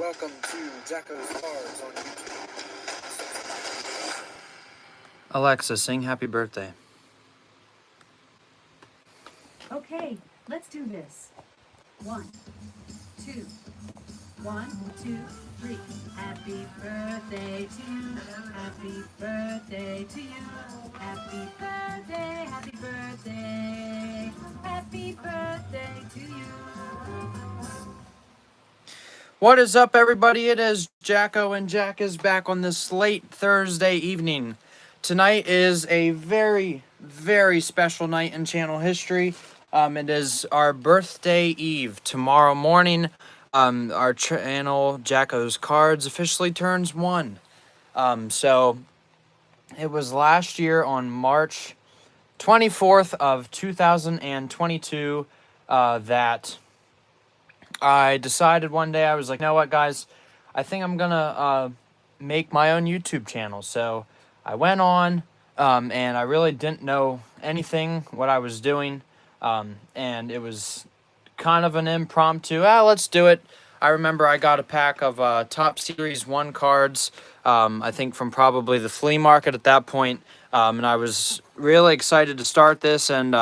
Welcome to Jacko'S Cards on YouTube. Alexa, sing happy birthday. Okay, let's do this. 1, 2, 1, 2, 3. Happy birthday to you. Happy birthday to you. Happy birthday, happy birthday. Happy birthday to you. What is up, everybody? It is Jacko, and Jack is back on this late Thursday evening. Tonight is a very, very special night in channel history. It is our birthday eve. Tomorrow morning, our channel, Jacko's Cards, officially turns 1. So it was last year on March 24th of 2022 that I decided one day, I was like, you know what, guys, I think I'm gonna make my own YouTube channel. So I went on, and I really didn't know anything what I was doing, and it was kind of an impromptu, let's do it. I remember I got a pack of top Series 1 cards, I think from probably the flea market at that point, and I was really excited to start this, and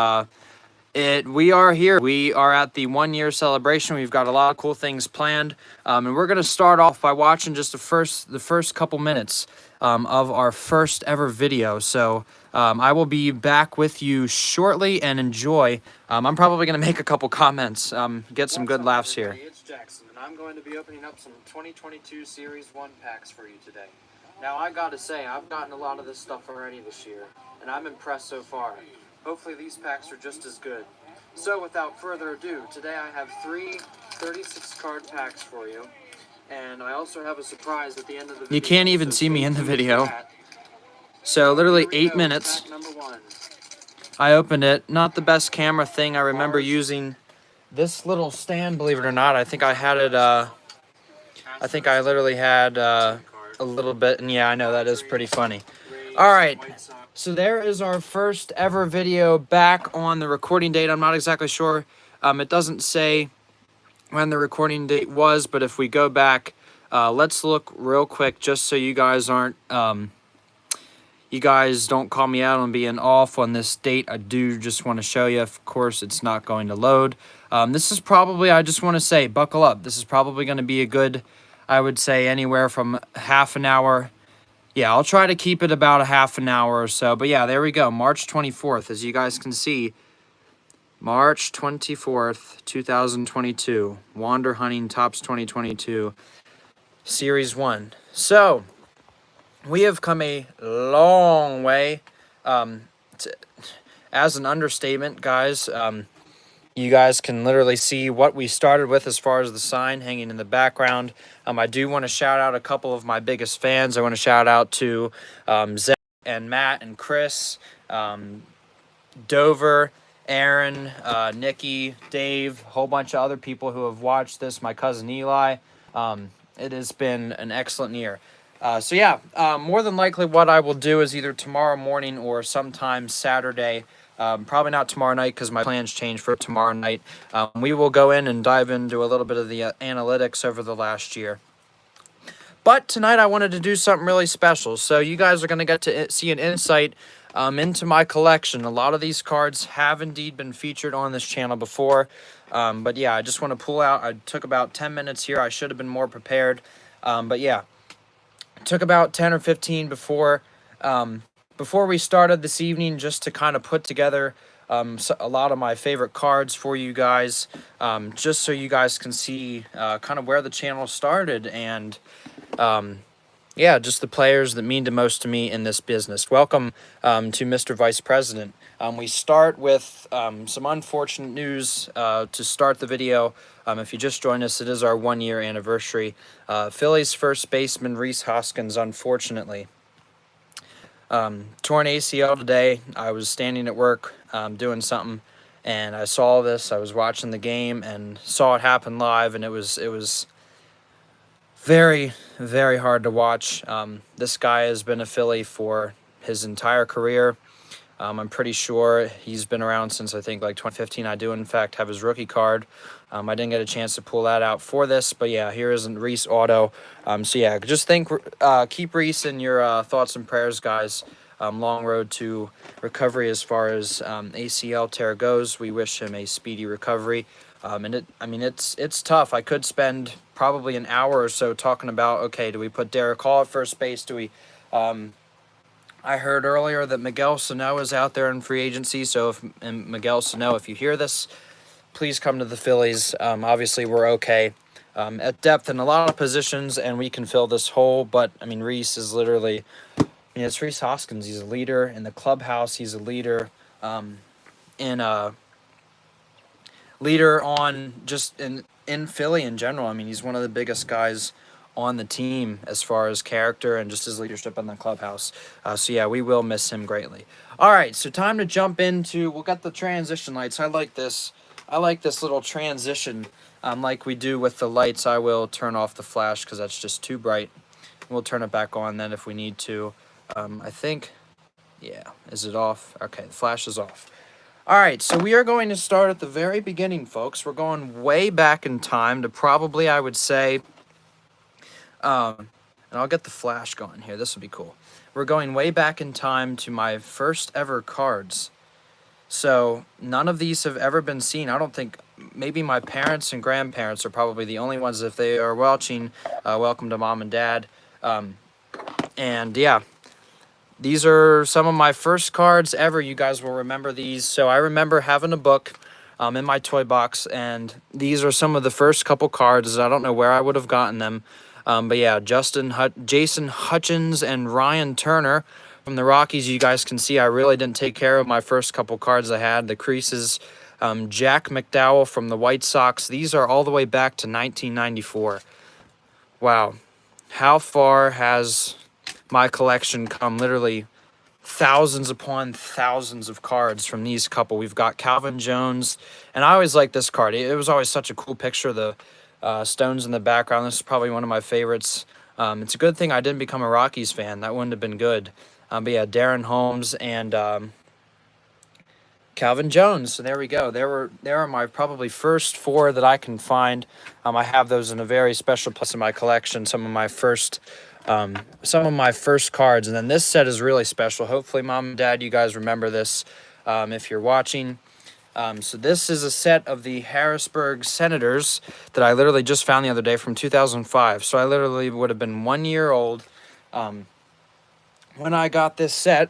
we are here. We are at the 1-year celebration. We've got a lot of cool things planned, and we're gonna start off by watching just the first couple minutes of our first ever video. So I will be back with you shortly, and enjoy. I'm probably gonna make a couple comments, get some good laughs here. It's Jackson, and I'm going to be opening up some 2022 Series 1 packs for you today. Now, I gotta say, I've gotten a lot of this stuff already this year, and I'm impressed so far. Hopefully these packs are just as good. So without further ado, today I have 3 36 card packs for you. And I also have a surprise at the end of the video. You can't even see me in the video. So literally 8 minutes. Pack number 1. I opened it. Not the best camera thing. I remember using this little stand, believe it or not. I think I had it, I think I literally had a little bit. And yeah, I know that is pretty funny. All right. So there is our first ever video back on the recording date. I'm not exactly sure. It doesn't say when the recording date was, but if we go back, let's look real quick just so you guys aren't, you guys don't call me out on being off on this date. I do just want to show you. Of course, it's not going to load. This is probably, I just want to say, buckle up. This is probably going to be a good, I would say, anywhere from half an hour. Yeah, I'll try to keep it about a half an hour or so. But yeah, there we go. March 24th, as you guys can see. March 24th, 2022. Wander Hunting Tops 2022. Series 1. So, we have come a long way. As an understatement, guys, you guys can literally see what we started with as far as the sign hanging in the background. I do want to shout out a couple of my biggest fans. I want to shout out to Zach and Matt and Chris, Dover, Aaron, Nikki, Dave, a whole bunch of other people who have watched this, my cousin Eli. It has been an excellent year. So yeah, more than likely what I will do is either tomorrow morning or sometime Saturday. Probably not tomorrow night because my plans changed for tomorrow night. We will go in and dive into a little bit of the analytics over the last year. But tonight I wanted to do something really special. So you guys are going to get to see an insight into my collection. A lot of these cards have indeed been featured on this channel before. But yeah, I just want to pull out. I took about 10 minutes here. I should have been more prepared. But yeah, it took about 10 or 15 before we started this evening, just to kind of put together a lot of my favorite cards for you guys, just so you guys can see kind of where the channel started, and yeah, just the players that mean the most to me in this business. Welcome to Mr. Vice President. We start with some unfortunate news to start the video. If you just joined us, it is our 1-year anniversary. Phillies first baseman Rhys Hoskins, unfortunately. Torn ACL today. I was standing at work doing something, and I saw this. I was watching the game and saw it happen live, and it was very, very hard to watch. This guy has been a Philly for his entire career. I'm pretty sure he's been around since I think like 2015. I do in fact have his rookie card. I didn't get a chance to pull that out for this, but yeah, here is a Reese auto. So yeah, just keep Reese in your thoughts and prayers, guys. Long road to recovery as far as ACL tear goes. We wish him a speedy recovery. It's tough. I could spend probably an hour or so talking about, okay, do we put Derek Hall at first base? Do we? I heard earlier that Miguel Sano is out there in free agency. So Miguel Sano, if you hear this, please come to the Phillies. Obviously, we're okay at depth in a lot of positions, and we can fill this hole. But I mean, Reese is literally. It's Reese Hoskins. He's a leader in the clubhouse. He's a leader leader on just in Philly in general. I mean, he's one of the biggest guys on the team as far as character and just his leadership in the clubhouse. So yeah, we will miss him greatly. All right, so time to jump into. We'll get the transition lights. I like this little transition. Like we do with the lights, I will turn off the flash because that's just too bright. We'll turn it back on then if we need to. I think, yeah, is it off? Okay, the flash is off. All right, so we are going to start at the very beginning, folks. We're going way back in time to probably, I would say, and I'll get the flash going here. This will be cool. We're going way back in time to my first ever cards. So none of these have ever been seen. I don't think, maybe my parents and grandparents are probably the only ones. If they are watching, welcome to Mom and Dad. And yeah. These are some of my first cards ever. You guys will remember these. So I remember having a book in my toy box, and these are some of the first couple cards. I don't know where I would have gotten them. But yeah, Jason Hutchins and Ryan Turner from the Rockies. You guys can see I really didn't take care of my first couple cards I had. The creases. Jack McDowell from the White Sox. These are all the way back to 1994. Wow. How far has my collection come? Literally thousands upon thousands of cards from these couple. We've got Calvin Jones, and I always liked this card. It was always such a cool picture, the stones in the background. This is probably one of my favorites. It's a good thing I didn't become a Rockies fan. That wouldn't have been good. But yeah, Darren Holmes and Calvin Jones. So there we go. There are my probably first four that I can find. I have those in a very special place in my collection. Some of my first cards, and then this set is really special. Hopefully, Mom and Dad, you guys remember this if you're watching. So this is a set of the Harrisburg Senators that I literally just found the other day from 2005. So I literally would have been 1 year old when I got this set.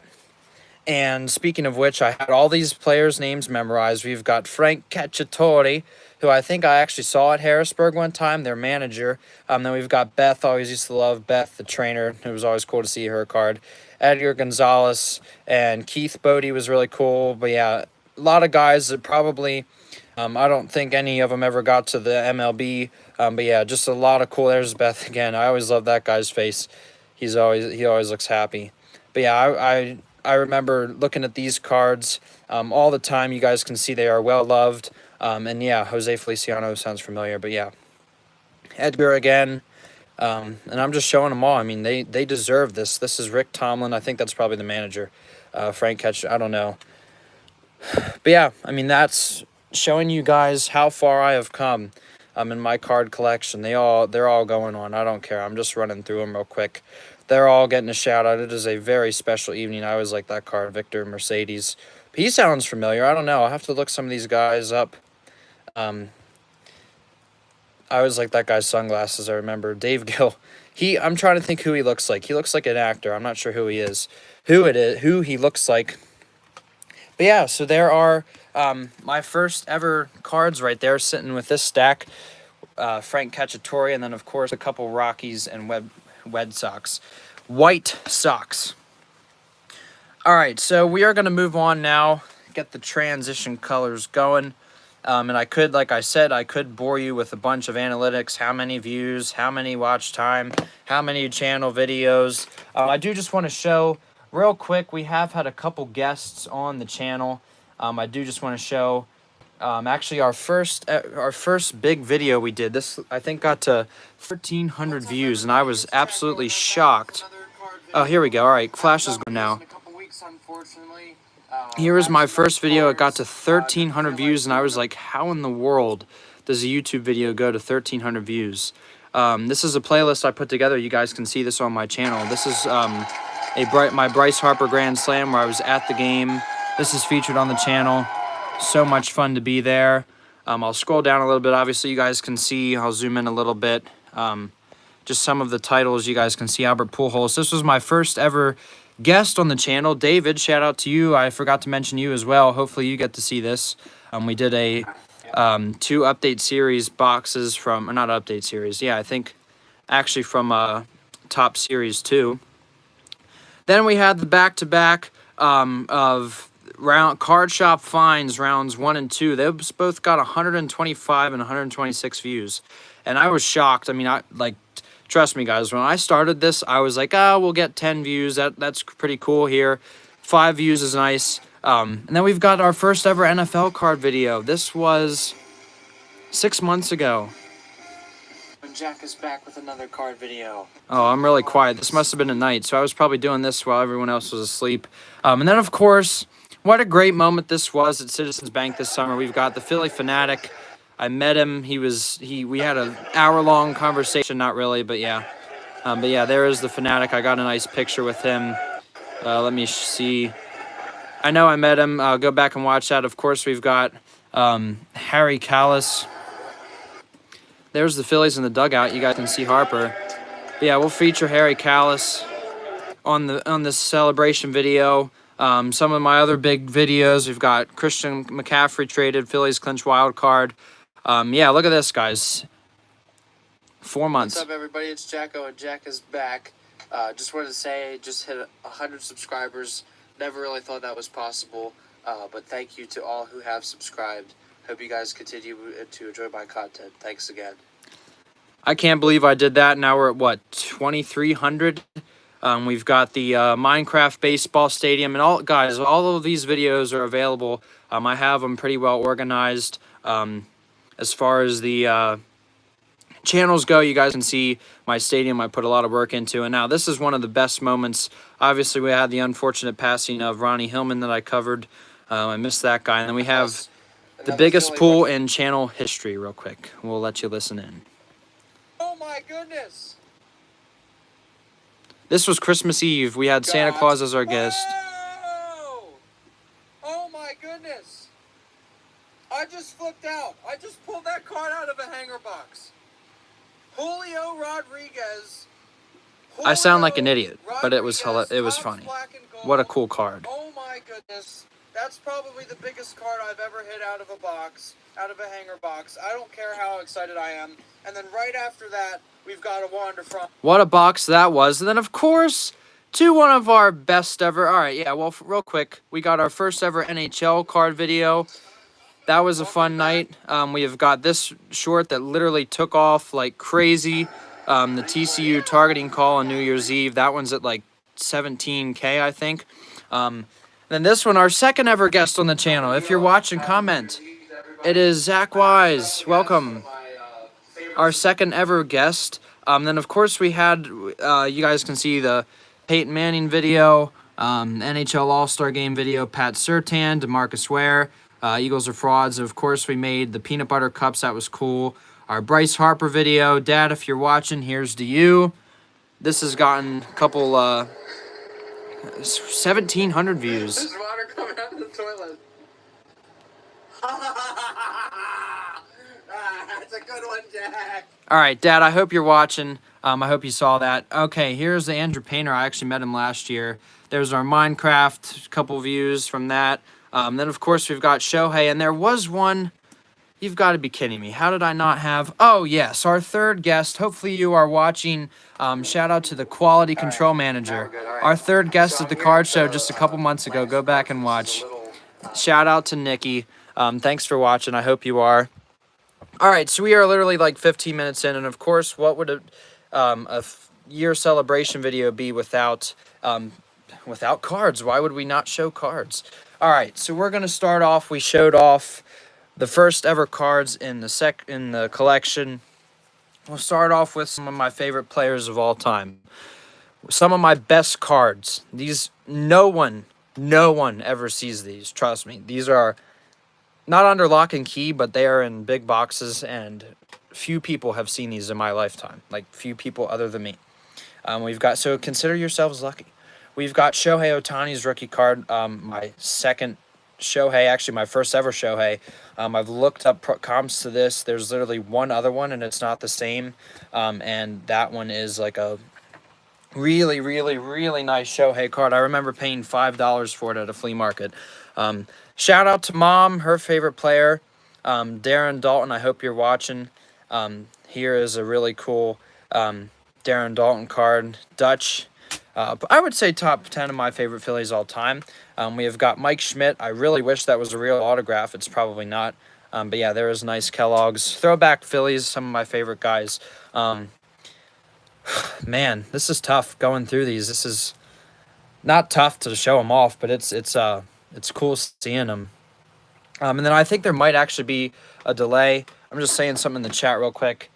And speaking of which, I had all these players' names memorized. We've got Frank Cacciatore, who I think I actually saw at Harrisburg one time, their manager. Then we've got Beth. Always used to love Beth, the trainer. It was always cool to see her card. Edgar Gonzalez and Keith Bodie was really cool. But yeah, a lot of guys that probably, I don't think any of them ever got to the MLB. But yeah, just a lot of cool. There's Beth again. I always love that guy's face. He always looks happy. But yeah, I remember looking at these cards all the time. You guys can see they are well loved. And yeah, Jose Feliciano sounds familiar, but yeah. Edgar again. And I'm just showing them all. I mean, they deserve this. This is Rick Tomlin. I think that's probably the manager. Frank Ketch, I don't know. But yeah, I mean, that's showing you guys how far I have come in my card collection. They're all going on. I don't care. I'm just running through them real quick. They're all getting a shout out. It is a very special evening. I always like that card, Victor Mercedes. He sounds familiar. I don't know. I'll have to look some of these guys up. I always like that guy's sunglasses. I remember Dave Gill. I'm trying to think who he looks like. He looks like an actor. I'm not sure who he is. Who he looks like. But yeah, so there are my first ever cards right there sitting with this stack. Frank Cacciatore, and then of course a couple Rockies and Red Sox. White Sox. All right, so we are going to move on now, get the transition colors going. And I could, like I said, I could bore you with a bunch of analytics, how many views, how many watch time, how many channel videos. I do just want to show real quick, we have had a couple guests on the channel. I do just want to show actually our first big video we did. This, I think, got to 1,300 views, and I was absolutely shocked. Oh, here we go. All right, flash is going now. In a couple weeks, unfortunately. Here was my first video. It got to 1,300 views, and I was like, how in the world does a YouTube video go to 1,300 views? This is a playlist I put together. You guys can see this on my channel. This is my Bryce Harper Grand Slam where I was at the game. This is featured on the channel. So much fun to be there. I'll scroll down a little bit. Obviously, you guys can see. I'll zoom in a little bit. Just some of the titles you guys can see. Albert Pujols. This was my first ever guest on the channel. David, shout out to you. I forgot to mention you as well. Hopefully you get to see this. We did a 2 update series boxes from, or not update series. Yeah, I think actually from Top Series 2. Then we had the back-to-back of Card Shop Finds rounds 1 and 2. They both got 125 and 126 views. And I was shocked. I mean, trust me, guys, when I started this, I was like, we'll get 10 views. That's pretty cool here. 5 views is nice. And then we've got our first ever NFL card video. This was 6 months ago. And Jack is back with another card video. Oh, I'm really quiet. This must have been at night, so I was probably doing this while everyone else was asleep. And then, of course, what a great moment this was at Citizens Bank this summer. We've got the Philly Fanatic. I met him. We had an hour-long conversation, not really, but yeah. There is the Fanatic. I got a nice picture with him. Let me see. I know I met him. I'll go back and watch that. Of course, we've got Harry Callis. There's the Phillies in the dugout. You guys can see Harper. But yeah, we'll feature Harry Callis on this celebration video. Some of my other big videos. We've got Christian McCaffrey traded. Phillies clinch wild card. Yeah, look at this, guys. 4 months. What's up, everybody? It's Jacko, and Jack is back. Just wanted to say, just hit 100 subscribers. Never really thought that was possible, but thank you to all who have subscribed. Hope you guys continue to enjoy my content. Thanks again. I can't believe I did that. Now we're at, what, 2,300? We've got the Minecraft Baseball Stadium. And all of these videos are available. I have them pretty well organized. As far as the channels go, you guys can see my stadium I put a lot of work into. And now this is one of the best moments. Obviously, we had the unfortunate passing of Ronnie Hillman that I covered. I missed that guy. And then we have the biggest pool in channel history real quick. We'll let you listen in. Oh, my goodness. This was Christmas Eve. We had Santa Claus as our guest. Whoa! Oh, my goodness. I just flipped out. I just pulled that card out of a hanger box. Julio Rodriguez. I sound like an idiot, but it was funny. What a cool card. Oh my goodness. That's probably the biggest card I've ever hit out of a box, out of a hanger box. I don't care how excited I am. And then right after that, we've got a Wander from. What a box that was. And then, of course, to one of our best ever. All right, yeah, well, real quick, we got our first ever NHL card video. That was a fun night. We have got this short that literally took off like crazy. The TCU targeting call on New Year's Eve. That one's at like 17K, I think. Then this one, our second ever guest on the channel. If you're watching, comment. It is Jacko'S. Welcome. Our second ever guest. Then, of course, we had, you guys can see the Peyton Manning video, NHL All-Star Game video, Pat Surtain, DeMarcus Ware. Eagles are frauds. Of course, we made the peanut butter cups. That was cool. Our Bryce Harper video. Dad, if you're watching, here's to you. This has gotten a couple, 1,700 views. There's water coming out of the toilet. That's a good one, Jack. All right, Dad, I hope you're watching. I hope you saw that. Okay, here's the Andrew Painter. I actually met him last year. There's our Minecraft, couple views from that. Then, of course, we've got Shohei, and there was one. You've got to be kidding me. How did I not have? Oh, yes, our third guest. Hopefully you are watching. Shout out to the Quality Control Manager. Our third guest at the card show just a couple months ago. Go back and watch. Shout out to Nikki. Thanks for watching. I hope you are. All right, so we are literally like 15 minutes in, and of course, what would a year celebration video be without cards? Why would we not show cards? All right, so we're gonna start off. We showed off the first ever cards in the collection. We'll start off with some of my favorite players of all time. Some of my best cards. No one No one ever sees these. Trust me. These are not under lock and key, but they are in big boxes, and few people have seen these in my lifetime. Like, few people other than me. We've got, so consider yourselves lucky. We've got Shohei Ohtani's rookie card, my second Shohei, actually my first ever Shohei. I've looked up comps to this. There's literally one other one, and it's not the same. And that one is like a really, really, really nice Shohei card. I remember paying $5 for it at a flea market. Shout out to Mom, her favorite player, Darren Dalton. I hope you're watching. Here is a really cool Darren Dalton card. Dutch. I would say top 10 of my favorite Phillies all time. We have got Mike Schmidt. I really wish that was a real autograph. It's probably not. But yeah, there is nice Kellogg's. Throwback Phillies, some of my favorite guys. Man, this is tough going through these. This is not tough to show them off, but it's cool seeing them. And then I think there might actually be a delay. I'm just saying something in the chat real quick.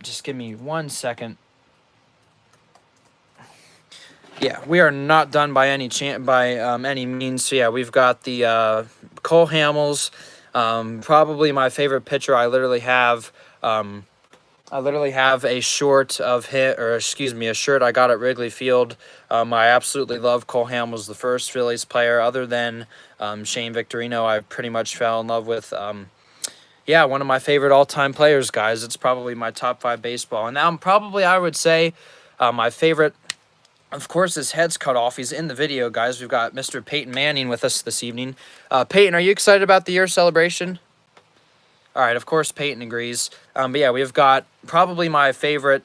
Just give me 1 second. Yeah, we are not done by any any means. So yeah, we've got the Cole Hamels, probably my favorite pitcher. I literally have a short of a shirt I got at Wrigley Field. I absolutely love Cole Hamels, the first Phillies player, other than Shane Victorino. I pretty much fell in love with. Yeah, one of my favorite all-time players, guys. It's probably my top 5 baseball. And now I would say my favorite, of course, his head's cut off. He's in the video, guys. We've got Mr. Peyton Manning with us this evening. Peyton, are you excited about the year celebration? All right, of course, Peyton agrees. But yeah, we've got probably my favorite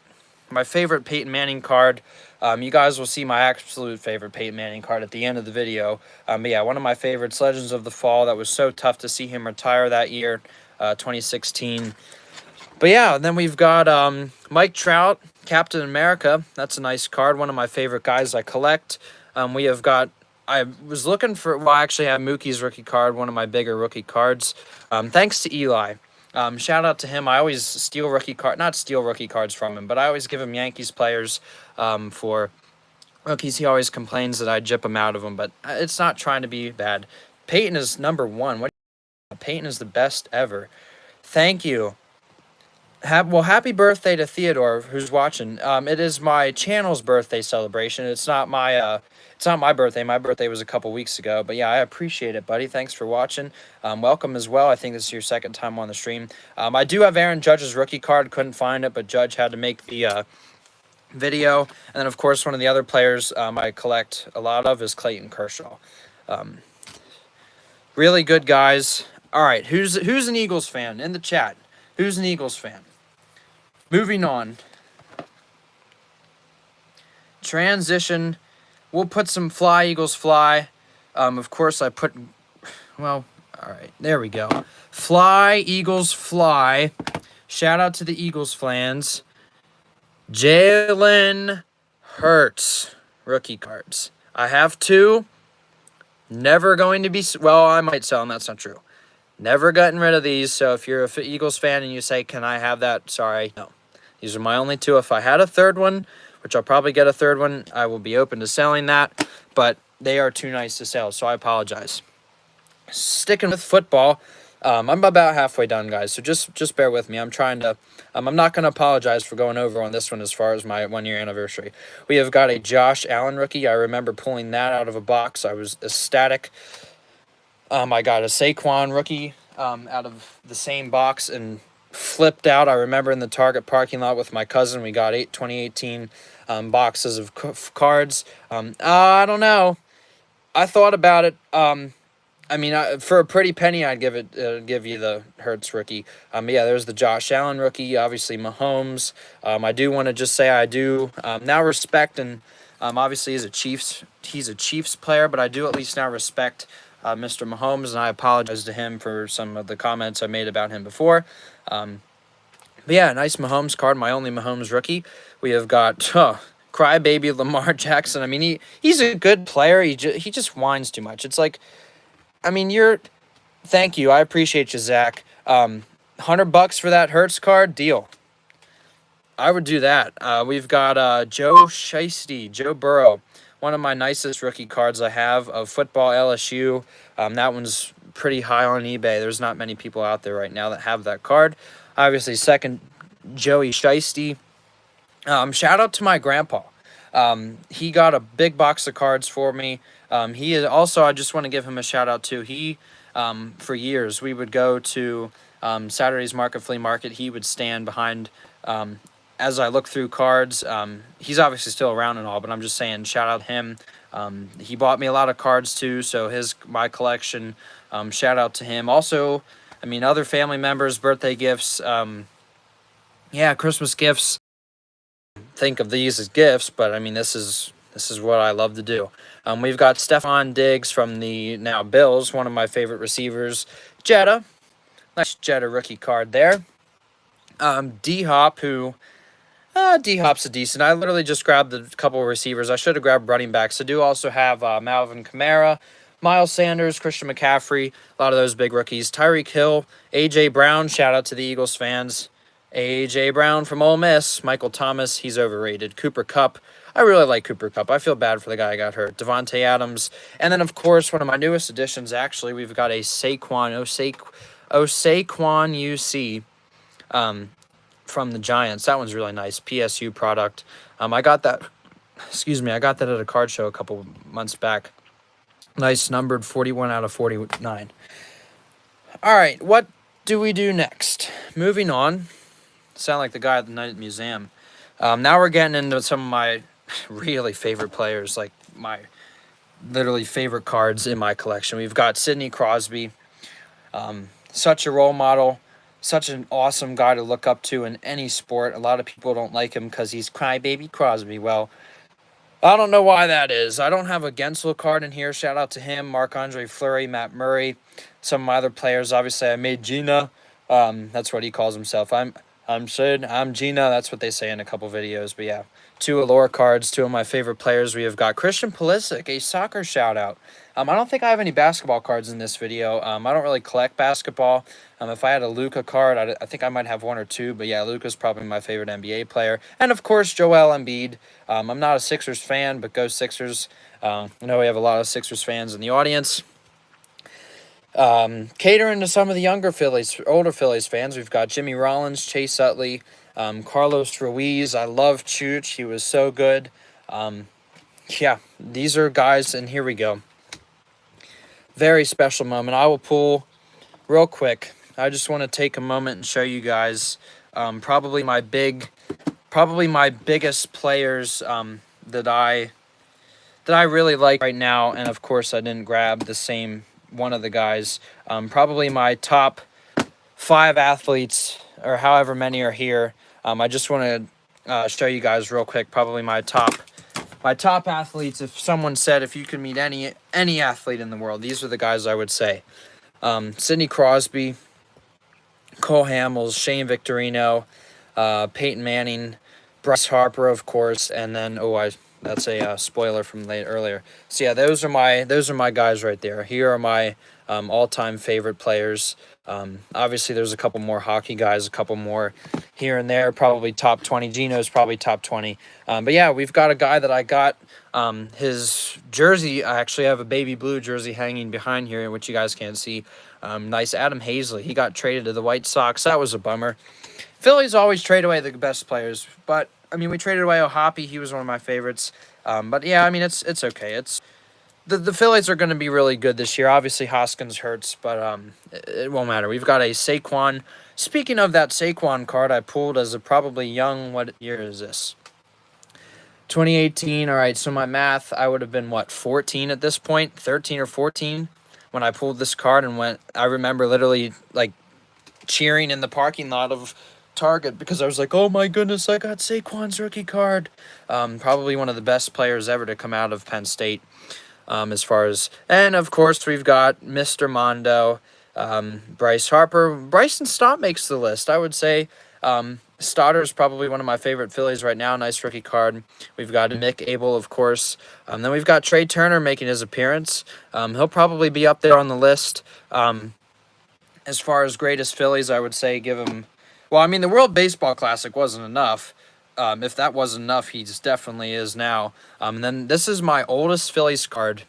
Peyton Manning card. You guys will see my absolute favorite Peyton Manning card at the end of the video. But yeah, one of my favorites, Legends of the Fall. That was so tough to see him retire that year, 2016. But yeah, then we've got Mike Trout, Captain America. That's a nice card. One of my favorite guys I collect. We have got, I was looking for, well, I actually have Mookie's rookie card, one of my bigger rookie cards. Thanks to Eli. Shout out to him. I always steal not steal rookie cards from him, but I always give him Yankees players for rookies. He always complains that I jip him out of them, but it's not trying to be bad. Peyton is number 1. Peyton is the best ever. Thank you. Well, happy birthday to Theodore, who's watching. It is my channel's birthday celebration. It's not my birthday. My birthday was a couple weeks ago. But yeah, I appreciate it, buddy. Thanks for watching. Welcome as well. I think this is your second time on the stream. I do have Aaron Judge's rookie card. Couldn't find it, but Judge had to make the video. And then, of course, one of the other players I collect a lot of is Clayton Kershaw. Really good guys. All right, who's an Eagles fan in the chat? Who's an Eagles fan? Moving on. Transition. We'll put some Fly, Eagles, Fly. Of course, I put... Well, all right. There we go. Fly, Eagles, Fly. Shout out to the Eagles fans. Jalen Hurts. Rookie cards. I have 2. Never going to be... Well, I might sell them. That's not true. Never gotten rid of these. So if you're a Eagles fan and you say, can I have that? Sorry. No. These are my only 2. If I had a third one, which I'll probably get a third one, I will be open to selling that. But they are too nice to sell, so I apologize. Sticking with football, I'm about halfway done, guys. So just bear with me. I'm trying to... I'm not going to apologize for going over on this one as far as my 1-year anniversary. We have got a Josh Allen rookie. I remember pulling that out of a box. I was ecstatic. I got a Saquon rookie out of the same box and flipped out. I remember in the Target parking lot with my cousin, we got 2018 boxes of cards. I don't know. I thought about it. I mean, for a pretty penny, I'd give you the Hurts rookie. Yeah, there's the Josh Allen rookie. Obviously, Mahomes. I do want to just say I do now respect, and obviously he's a Chiefs player, but I do at least now respect Mr. Mahomes, and I apologize to him for some of the comments I made about him before. But yeah, nice Mahomes card, my only Mahomes rookie. We have got crybaby Lamar Jackson. I mean, he's a good player. He just whines too much. It's like, I mean, thank you. I appreciate you, Zach. $100 for that Hurts card, deal. I would do that. We've got Joe Shiesty, Joe Burrow. one of my nicest rookie cards I have of football LSU. That one's pretty high on eBay. There's not many people out there right now that have that card. Obviously, second, Joey Shiesty. Shout out to my grandpa. He got a big box of cards for me. He is also, I just want to give him a shout out too. He, for years, we would go to Saturday's Market Flea Market. He would stand behind, as I look through cards. He's obviously still around and all, but I'm just saying, shout out him. He bought me a lot of cards too, so my collection, shout out to him. Also, I mean, other family members, birthday gifts, yeah, Christmas gifts. Think of these as gifts, but I mean, this is what I love to do. We've got Stephon Diggs from the now Bills, one of my favorite receivers. Jetta, nice Jetta rookie card there. D-Hop, who D-Hop's a decent. I literally just grabbed a couple of receivers. I should have grabbed running backs. I do also have Malvin Kamara, Miles Sanders, Christian McCaffrey, a lot of those big rookies. Tyreek Hill, A.J. Brown, shout out to the Eagles fans. A.J. Brown from Ole Miss. Michael Thomas, he's overrated. Cooper Kupp, I really like Cooper Kupp. I feel bad for the guy who got hurt. Devontae Adams. And then, of course, one of my newest additions, actually, we've got a Saquon UC from the Giants. That one's really nice. PSU product. I got that, I got that at a card show a couple months back. Nice numbered 41 out of 49. All right, what do we do next? Moving on. Sound like the guy at the Night Museum. Now we're getting into some of my really favorite players, like my literally favorite cards in my collection. We've got Sidney Crosby, such a role model, such an awesome guy to look up to in any sport. A lot of people don't like him because he's Crybaby Crosby. Well, I don't know why that is. I don't have a Gensel card in here. Shout out to him, Marc-Andre Fleury, Matt Murray, some of my other players. Obviously, I made Gina. That's what he calls himself. I'm Sid, I'm Gina. That's what they say in a couple videos. But yeah, two Allure cards, two of my favorite players. We have got Christian Pulisic, a soccer shout-out. I don't think I have any basketball cards in this video. I don't really collect basketball. If I had a Luka card, I think I might have one or two. But yeah, Luka's probably my favorite NBA player. And of course, Joel Embiid. I'm not a Sixers fan, but go Sixers. I know we have a lot of Sixers fans in the audience. Catering to some of the older Phillies fans, we've got Jimmy Rollins, Chase Utley, Carlos Ruiz. I love Chooch. He was so good. Yeah, these are guys, and here we go. Very special moment. I will pull real quick. I just want to take a moment and show you guys probably my biggest players that I really like right now. And of course, I didn't grab the same one of the guys. Probably my top 5 athletes, or however many are here. I just want to show you guys real quick. Probably my top athletes. If someone said if you could meet any athlete in the world, these are the guys I would say. Sidney Crosby, Cole Hamels, Shane Victorino, Peyton Manning, Bryce Harper, of course, and then that's a spoiler from earlier. So yeah, those are my guys right there. Here are my all-time favorite players. Obviously, there's a couple more hockey guys, a couple more here and there. Probably top 20. Gino's probably top 20. But yeah, we've got a guy that I got his jersey. I actually have a baby blue jersey hanging behind here, which you guys can't see. Nice Adam Hazley. He got traded to the White Sox. That was a bummer. Phillies always trade away the best players, but I mean, we traded away O'Hoppe. He was one of my favorites. But yeah, I mean, it's okay. The Phillies are going to be really good this year. Obviously, Hoskins hurts, but it won't matter. We've got a Saquon. Speaking of that Saquon card, I pulled as a probably young. What year is this? 2018. All right. So my math, I would have been 14 at this point, 13 or 14 when I pulled this card and I remember literally like cheering in the parking lot of Target because I was like, oh my goodness, I got Saquon's rookie card. Probably one of the best players ever to come out of Penn State. And of course we've got Mr. Mondo, Bryce Harper. Bryson Stott makes the list. I would say Stotter's probably one of my favorite Phillies right now. Nice rookie card. We've got Nick Abel, of course. Then we've got Trey Turner making his appearance. He'll probably be up there on the list. As far as greatest Phillies, I would say give him. Well, I mean, the World Baseball Classic wasn't enough, If that wasn't enough, he just definitely is now. And then this is my oldest Phillies card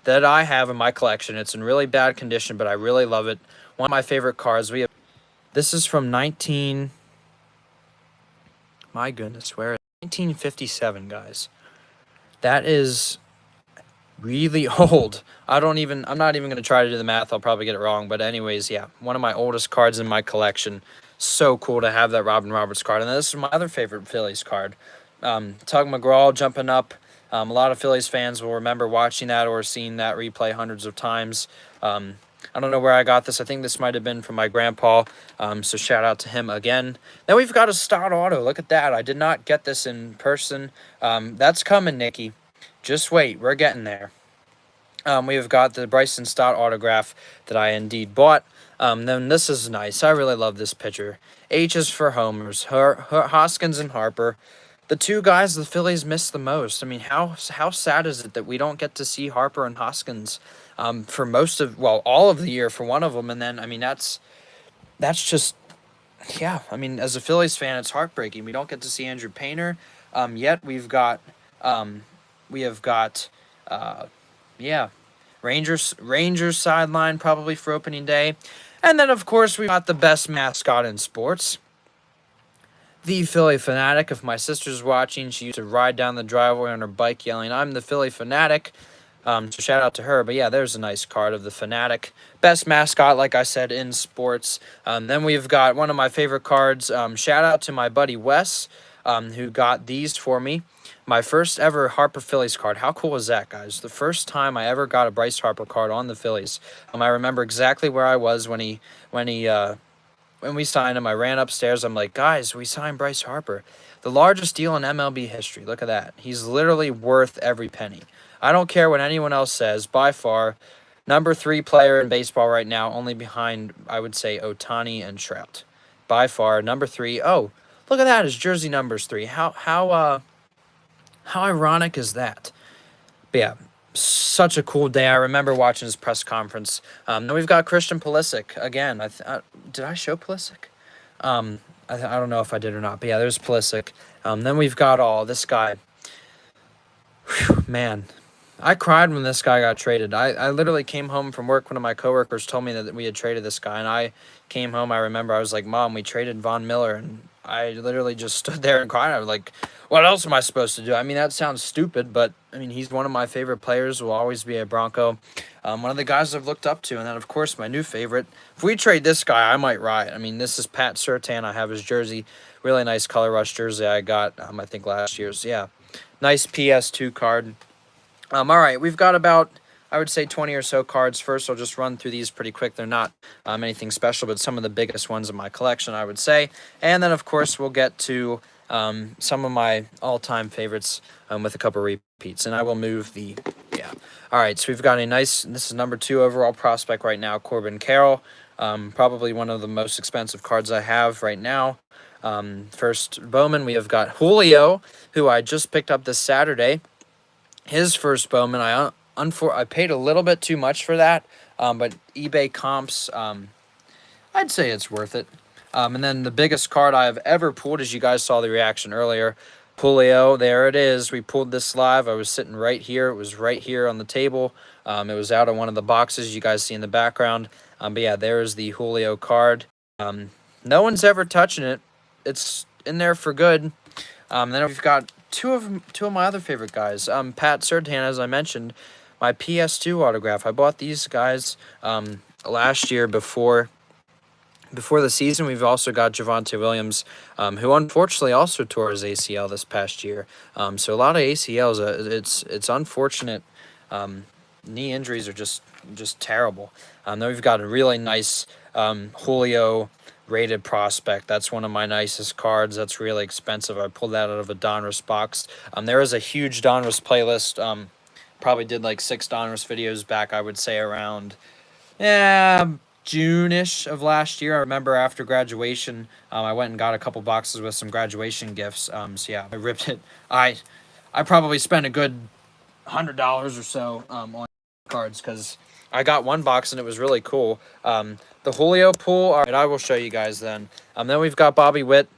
that I have in my collection. It's in really bad condition, but I really love it. One of my favorite cards. This is from my goodness, where is it? 1957, guys. That is really old. I'm not even going to try to do the math. I'll probably get it wrong. But anyways, yeah, one of my oldest cards in my collection. So cool to have that Robin Roberts card. And this is my other favorite Phillies card. Tug McGraw jumping up. A lot of Phillies fans will remember watching that or seeing that replay hundreds of times. I don't know where I got this. I think this might have been from my grandpa. So shout out to him again. Then we've got a Stott auto. Look at that. I did not get this in person. That's coming, Nikki. Just wait. We're getting there. We've got the Bryson Stott autograph that I indeed bought. Then this is nice. I really love this picture. H is for homers. Hoskins and Harper. The two guys the Phillies miss the most. I mean, how sad is it that we don't get to see Harper and Hoskins for all of the year for one of them? And then, I mean, that's just, yeah. I mean, as a Phillies fan, it's heartbreaking. We don't get to see Andrew Painter. Yet we have got, Rangers sideline probably for opening day. And then, of course, we got the best mascot in sports, the Philly Fanatic. If my sister's watching, she used to ride down the driveway on her bike yelling, "I'm the Philly Fanatic." So shout out to her. But yeah, there's a nice card of the Fanatic. Best mascot, like I said, in sports. Then we've got one of my favorite cards. Shout out to my buddy Wes, who got these for me. My first ever Harper Phillies card. How cool was that, guys? The first time I ever got a Bryce Harper card on the Phillies. I remember exactly where I was when we signed him. I ran upstairs. I'm like, guys, we signed Bryce Harper. The largest deal in MLB history. Look at that. He's literally worth every penny. I don't care what anyone else says. By far, number 3 player in baseball right now, only behind, I would say, Ohtani and Trout. By far, number 3. Oh, look at that. His jersey number's 3. How ironic is that? But yeah, such a cool day. I remember watching his press conference. Then we've got Christian Pulisic again. Did I show Pulisic? I don't know if I did or not. But yeah, there's Pulisic. Then we've got this guy. Whew, man, I cried when this guy got traded. I literally came home from work. One of my coworkers told me that we had traded this guy, and I came home. I remember I was like, "Mom, we traded Von Miller," and I literally just stood there and cried. I was like, what else am I supposed to do? I mean, that sounds stupid, but, I mean, he's one of my favorite players, will always be a Bronco. One of the guys I've looked up to, and then, of course, my new favorite. If we trade this guy, I might riot. I mean, this is Pat Surtain. I have his jersey. Really nice color rush jersey I got, I think, last year's. Yeah, nice PS2 card. All right, we've got about, I would say, 20 or so cards. First, I'll just run through these pretty quick. They're not anything special, but some of the biggest ones in my collection, I would say. And then, of course, we'll get to some of my all-time favorites with a couple repeats. And I will move the, yeah. All right, so we've got this is number 2 overall prospect right now, Corbin Carroll. Probably one of the most expensive cards I have right now. First Bowman, we have got Julio, who I just picked up this Saturday. His first Bowman, I paid a little bit too much for that, but eBay comps, I'd say it's worth it. And then the biggest card I have ever pulled, as you guys saw the reaction earlier, Julio, there it is. We pulled this live. I was sitting right here. It was right here on the table. It was out of one of the boxes you guys see in the background. But yeah, there's the Julio card. No one's ever touching it. It's in there for good. Then we've got two of my other favorite guys. Pat Surtain, as I mentioned, my PS2 autograph. I bought these guys last year before the season. We've also got Javonte Williams, who unfortunately also tore his ACL this past year. So a lot of ACLs. It's unfortunate. Knee injuries are just terrible. Then we've got a really nice Julio rated prospect. That's one of my nicest cards. That's really expensive. I pulled that out of a Donruss box. There is a huge Donruss playlist. Probably did like 6 Donruss videos back, I would say around June-ish of last year. I remember after graduation, I went and got a couple boxes with some graduation gifts. So yeah, I ripped it. I probably spent a good $100 or so on cards because I got one box and it was really cool. The Julio pool, all right, I will show you guys then. Then we've got Bobby Witt.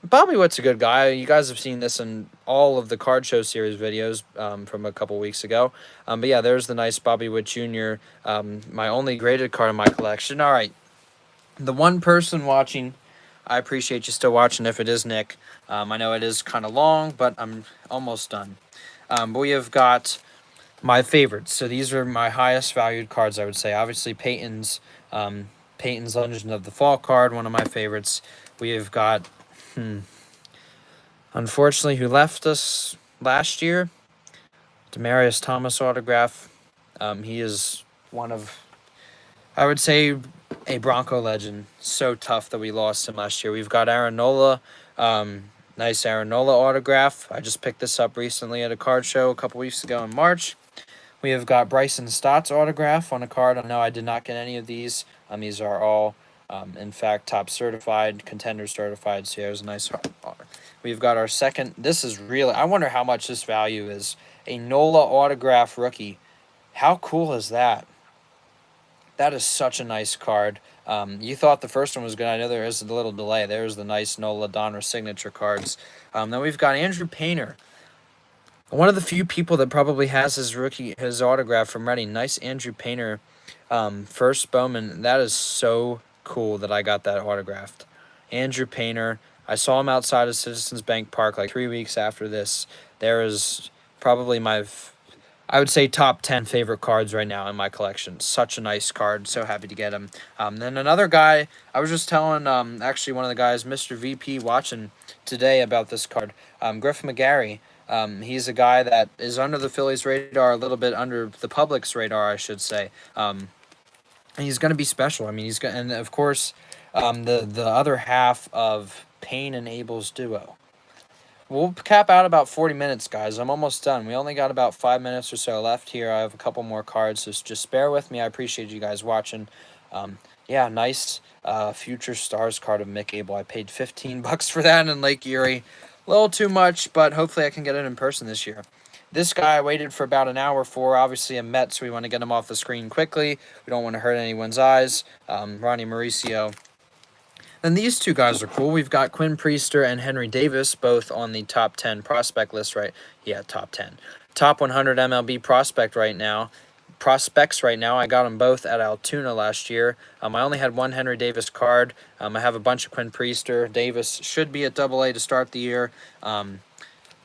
Bobby Witt's a good guy. You guys have seen this in all of the Card Show series videos from a couple weeks ago. But yeah, there's the nice Bobby Witt Jr., my only graded card in my collection. All right, the one person watching, I appreciate you still watching if it is Nick. I know it is kind of long, but I'm almost done. But we have got my favorites. So these are my highest valued cards, I would say. Obviously, Peyton's Legend of the Fall card, one of my favorites. We have got, unfortunately, who left us last year, Demaryius Thomas autograph. He is one of, I would say, a Bronco legend. So tough that we lost him last year. We've got Aaron Nola, nice Aaron Nola autograph. I just picked this up recently at a card show a couple weeks ago in March. We have got Bryson Stott's autograph on a card. No, I did not get any of these. These are all, in fact, top certified, contender certified. So there's a nice. We've got our second. This is really. I wonder how much this value is. A Nola autograph rookie. How cool is that? That is such a nice card. You thought the first one was good. I know there is a little delay. There's the nice Nola Donruss signature cards. Then we've got Andrew Painter. One of the few people that probably has his autograph from Reading. Nice Andrew Painter, first Bowman. That is so cool that I got that autographed. Andrew Painter. I saw him outside of Citizens Bank Park like 3 weeks after this. There is probably I would say top 10 favorite cards right now in my collection. Such a nice card. So happy to get him. Then another guy, I was just telling actually one of the guys, Mr. VP, watching today about this card, Griff McGarry. He's a guy that is under the Phillies' radar, a little bit under the public's radar, I should say. And he's going to be special. I mean, and of course, the other half of Payne and Abel's duo. We'll cap out about 40 minutes, guys. I'm almost done. We only got about 5 minutes or so left here. I have a couple more cards, so just bear with me. I appreciate you guys watching. Yeah, nice Future Stars card of Mick Abel. I paid $15 for that in Lake Erie. A little too much, but hopefully I can get it in person this year. This guy I waited for about an hour for. Obviously a Met, so we want to get him off the screen quickly. We don't want to hurt anyone's eyes. Ronnie Mauricio. Then these two guys are cool. We've got Quinn Priester and Henry Davis, both on the top 10 prospect list, right? Yeah, top 10. Top 100 MLB prospects right now. I got them both at Altoona last year. I only had one Henry Davis card. I have a bunch of Quinn Priester. Davis should be at AA to start the year. So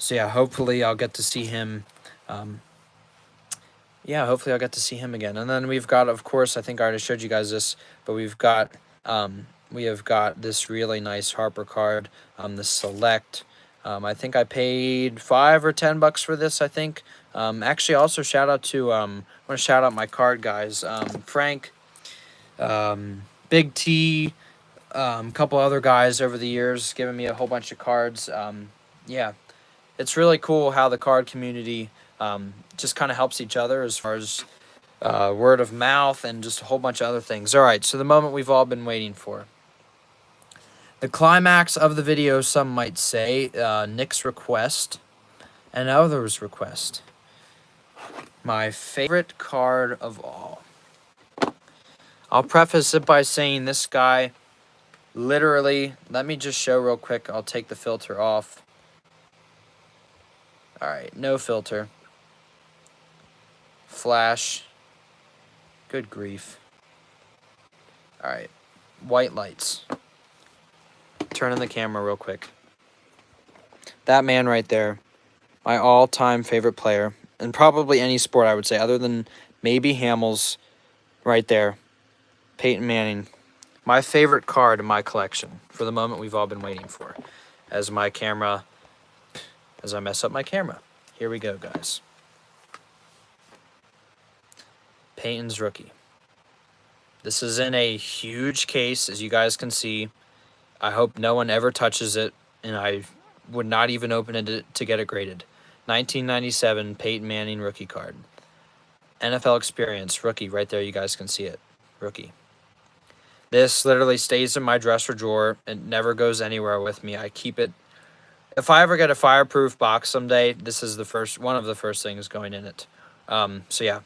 yeah, hopefully I'll get to see him. Hopefully I'll get to see him again. And then we've got, of course, I think I already showed you guys this, but we have got this really nice Harper card, the Select. I think I paid $5 or $10 for this, I think. Actually, also shout out to, I want to shout out my card guys. Frank, Big T, a couple other guys over the years giving me a whole bunch of cards. Yeah, it's really cool how the card community just kind of helps each other as far as word of mouth and just a whole bunch of other things. All right, so the moment we've all been waiting for. The climax of the video, some might say, Nick's request and others' request. My favorite card of all. I'll preface it by saying this guy, literally, let me just show real quick. I'll take the filter off. All right, no filter. Flash. Good grief. All right, white lights. Turn on the camera real quick. That man right there, my all-time favorite player, in probably any sport, I would say, other than maybe Hamels, right there, Peyton Manning. My favorite card in my collection for the moment we've all been waiting for. As I mess up my camera. Here we go, guys. Peyton's rookie. This is in a huge case, as you guys can see. I hope no one ever touches it, and I would not even open it to get it graded. 1997 Peyton Manning rookie card. NFL experience, rookie, right there, you guys can see it. Rookie. This literally stays in my dresser drawer. It never goes anywhere with me. I keep it. If I ever get a fireproof box someday, this is one of the first things going in it. So yeah,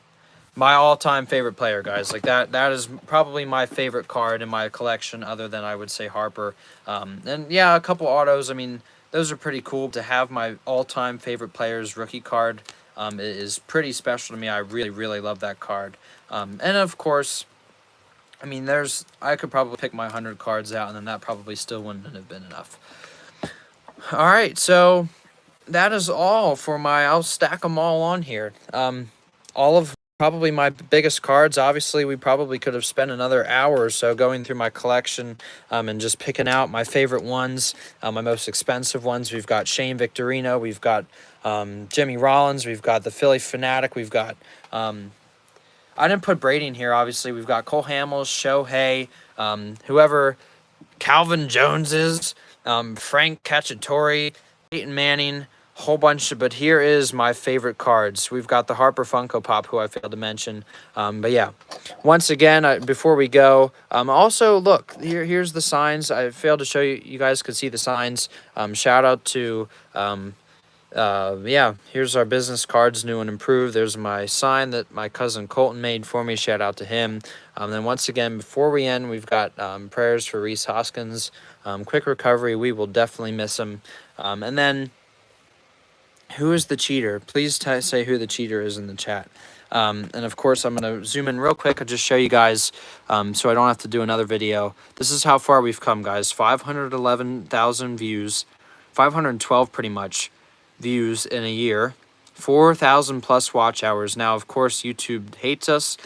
my all-time favorite player, guys. Like that is probably my favorite card in my collection, other than, I would say, Harper. And yeah, a couple autos. I mean, those are pretty cool. To have my all-time favorite player's rookie card is pretty special to me. I really, really love that card. And of course, I mean, I could probably pick my 100 cards out, and then that probably still wouldn't have been enough. All right, so that is all for I'll stack them all on here. All of probably my biggest cards. Obviously, we probably could have spent another hour or so going through my collection and just picking out my favorite ones, my most expensive ones. We've got Shane Victorino, we've got Jimmy Rollins, we've got the Philly Fanatic, we've got I didn't put Brady in here, obviously. We've got Cole Hamels, Shohei, whoever Calvin Jones is, Frank Cacciatore, Peyton Manning, whole bunch. But here is my favorite cards. We've got the Harper Funko Pop, who I failed to mention. But yeah, once again, before we go, also look, here's the signs. I failed to show you. You guys could see the signs. Shout out to yeah, here's our business cards, new and improved. There's my sign that my cousin Colton made for me. Shout out to him. Then once again, before we end, we've got prayers for Reese Hoskins. Quick recovery. We will definitely miss him. And then, who is the cheater? Please say who the cheater is in the chat. And of course, I'm going to zoom in real quick. I'll just show you guys so I don't have to do another video. This is how far we've come, guys. 511,000 views. 512 pretty much views in a year. 4,000 plus watch hours. Now, of course, YouTube hates us.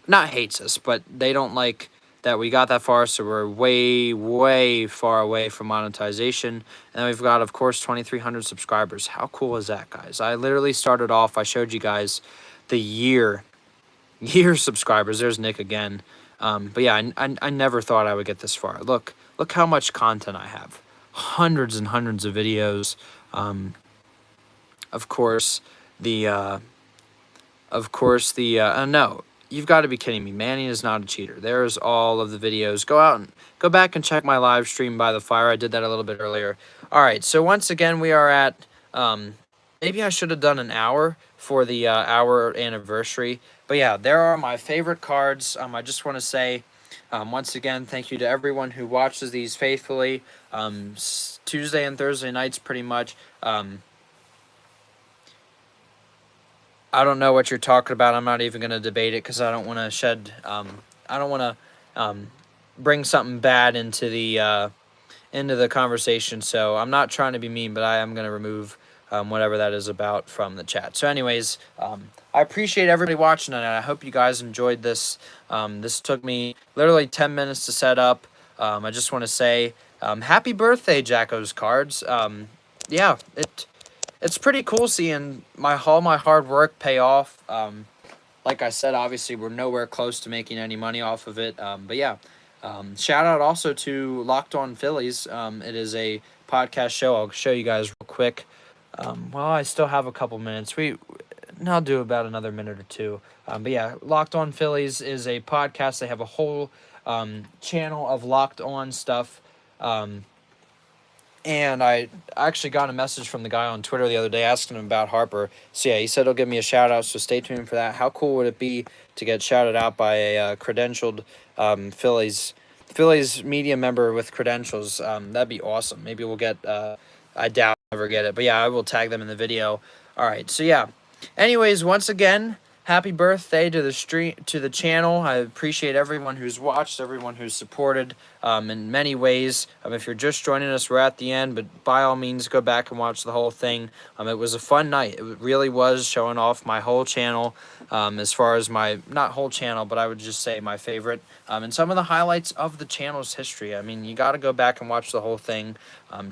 Not hates us, but they don't like that we got that far, so we're way, way far away from monetization. And then we've got, of course, 2,300 subscribers. How cool is that, guys? I literally started off, I showed you guys the year subscribers. There's Nick again. But yeah, I never thought I would get this far. Look how much content I have. Hundreds and hundreds of videos. Of course, no, you've got to be kidding me. Manny is not a cheater. There's all of the videos. Go back and check my live stream by the fire. I did that a little bit earlier. All right, so once again, we are at, maybe I should have done an hour for the hour anniversary. But yeah, there are my favorite cards. I just want to say, once again, thank you to everyone who watches these faithfully. Tuesday and Thursday nights, pretty much. I don't know what you're talking about. I'm not even going to debate it because I don't want to I don't want to bring something bad into the conversation. So I'm not trying to be mean, but I am going to remove whatever that is about from the chat. So anyways, I appreciate everybody watching, and I hope you guys enjoyed this. This took me literally 10 minutes to set up. I just want to say happy birthday, Jacko'S cards. Yeah, it's pretty cool seeing all my hard work pay off. Like I said, obviously we're nowhere close to making any money off of it. But yeah, shout out also to Locked On Phillies. It is a podcast show. I'll show you guys real quick. Well, I still have a couple minutes. I'll do about another minute or two. But yeah, Locked On Phillies is a podcast. They have a whole channel of Locked On stuff. And I actually got a message from the guy on Twitter the other day asking him about Harper. So yeah, he said he'll give me a shout out, so stay tuned for that. How cool would it be to get shouted out by a credentialed Phillies media member with credentials? That'd be awesome. Maybe we'll get, I doubt I'll ever get it, but yeah, I will tag them in the video. All right, so yeah. Anyways, once again, happy birthday to the channel. I appreciate everyone who's watched, everyone who's supported in many ways. If you're just joining us, we're at the end, but by all means, go back and watch the whole thing. It was a fun night. It really was, showing off my whole channel, as far as not whole channel, but I would just say my favorite, and some of the highlights of the channel's history. I mean, you got to go back and watch the whole thing.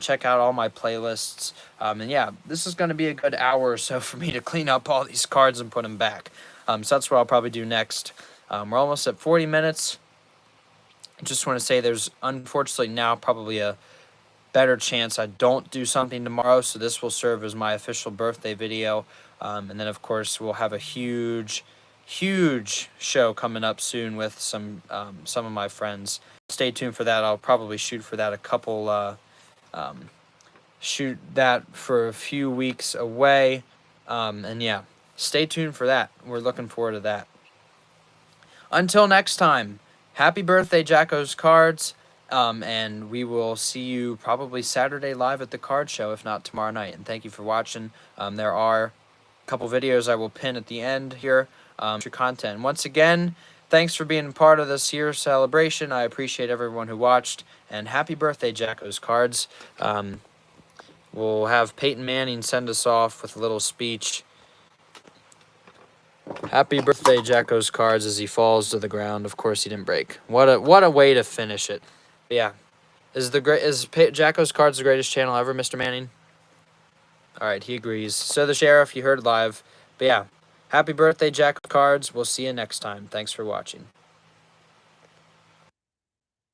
Check out all my playlists. And yeah, this is going to be a good hour or so for me to clean up all these cards and put them back. So that's what I'll probably do next. We're almost at 40 minutes. I just want to say there's unfortunately now probably a better chance I don't do something tomorrow, so this will serve as my official birthday video. And then, of course, we'll have a huge show coming up soon with some of my friends. Stay tuned for that. I'll probably shoot for that shoot that for a few weeks away. And yeah, stay tuned for that. We're looking forward to that. until next time, happy birthday, Jacko's Cards. And we will see you probably Saturday live at the card show, if not tomorrow night. And thank you for watching. There are a couple videos I will pin at the end here. Your content. And once again, thanks for being part of this year's celebration. I appreciate everyone who watched. And happy birthday, Jacko's Cards. We'll have Peyton Manning send us off with a little speech. Happy birthday, Jacko's Cards, as he falls to the ground. Of course, he didn't break. What a way to finish it. But yeah, is Jacko's Cards the greatest channel ever, Mr. Manning? All right, he agrees. So the sheriff, you heard live. But yeah, happy birthday, Jacko's Cards. We'll see you next time. Thanks for watching.